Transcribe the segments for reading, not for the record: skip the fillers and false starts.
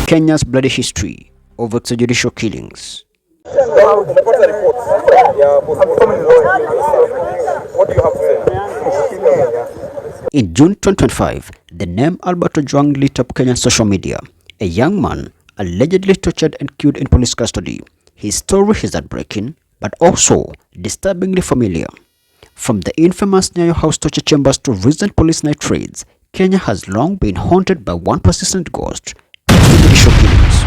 Kenya's bloody history of extrajudicial killings. In June 2025, the name Albert Ojwang lit up Kenyan social media. A young man allegedly tortured and killed in police custody. His story is heartbreaking, but also disturbingly familiar. From the infamous Nyayo House torture chambers to recent police night raids, Kenya has long been haunted by one persistent ghost: extrajudicial killings.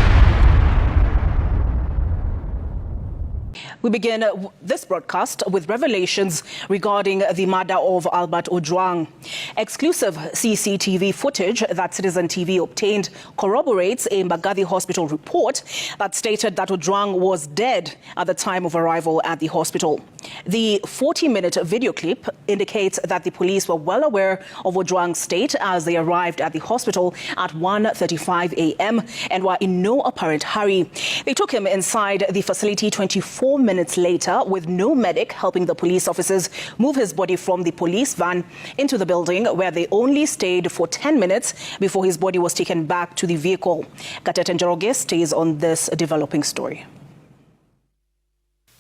We begin this broadcast with revelations regarding the murder of Albert Ojwang. Exclusive CCTV footage that Citizen TV obtained corroborates a MBAGATHI hospital report that stated that Ojwang was dead at the time of arrival at the hospital. The 40-minute video clip indicates that the police were well aware of Ojwang's state as they arrived at the hospital at 1:35 a.m. and were in no apparent hurry. They took him inside the facility 24 minutes later, with no medic helping the police officers move his body from the police van into the building, where they only stayed for 10 minutes before his body was taken back to the vehicle. Gatete Njoroge stays on this developing story.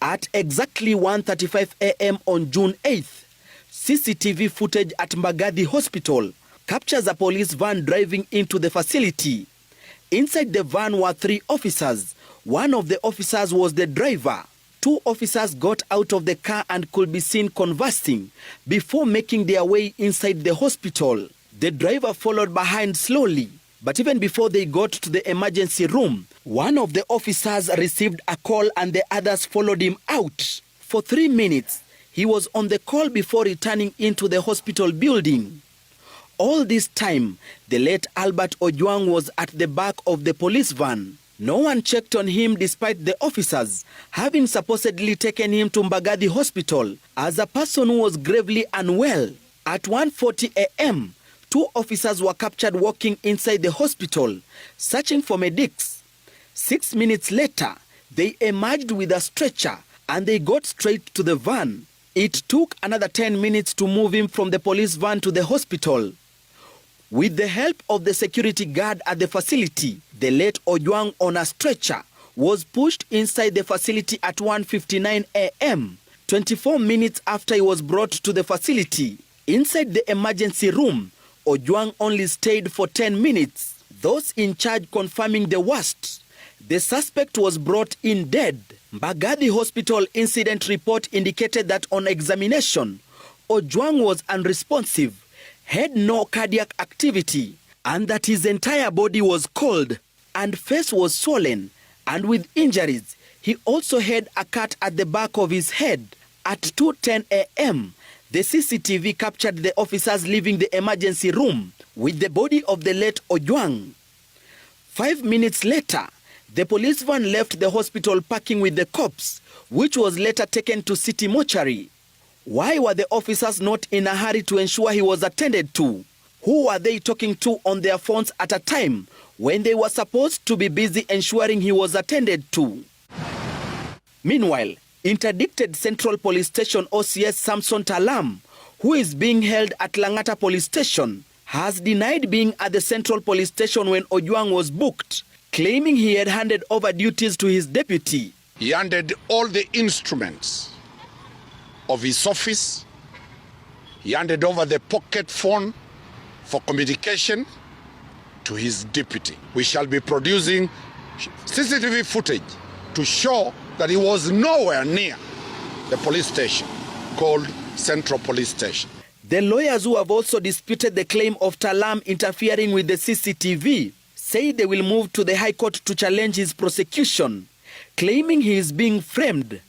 At exactly 1:35 a.m. on June 8th, CCTV footage at MBAGATHI Hospital captures a police van driving into the facility. Inside the van were 3 officers. One of the officers was the driver. 2 officers got out of the car and could be seen conversing before making their way inside the hospital. The driver followed behind slowly, but even before they got to the emergency room, one of the officers received a call and the others followed him out. For 3 minutes, he was on the call before returning into the hospital building. All this time, the late Albert Ojwang was at the back of the police van. No one checked on him despite the officers having supposedly taken him to MBAGATHI Hospital as a person who was gravely unwell. At 1:40 a.m., 2 officers were captured walking inside the hospital, searching for medics. 6 minutes later, they emerged with a stretcher and they got straight to the van. It took another 10 minutes to move him from the police van to the hospital. With the help of the security guard at the facility, the late Ojwang on a stretcher was pushed inside the facility at 1:59 a.m., 24 minutes after he was brought to the facility. Inside the emergency room, Ojwang only stayed for 10 minutes, those in charge confirming the worst. The suspect was brought in dead. MBAGATHI Hospital incident report indicated that on examination, Ojwang was unresponsive, had no cardiac activity, and that his entire body was cold and face was swollen and with injuries. He also had a cut at the back of his head. At 2:10 a.m., the CCTV captured the officers leaving the emergency room with the body of the late Ojwang. 5 minutes later, the police van left the hospital parking with the corpse, which was later taken to city mortuary. Why were the officers not in a hurry to ensure he was attended to? Who were they talking to on their phones at a time when they were supposed to be busy ensuring he was attended to? Meanwhile, interdicted Central Police Station OCS Samson Talam, who is being held at Langata Police Station, has denied being at the Central Police Station when Ojwang was booked, claiming he had handed over duties to his deputy. He handed all the instruments of his office. He handed over the pocket phone for communication to his deputy. We shall be producing CCTV footage to show that he was nowhere near the police station called Central Police Station. The lawyers who have also disputed the claim of Talam interfering with the CCTV say they will move to the High Court to challenge his prosecution, claiming he is being framed.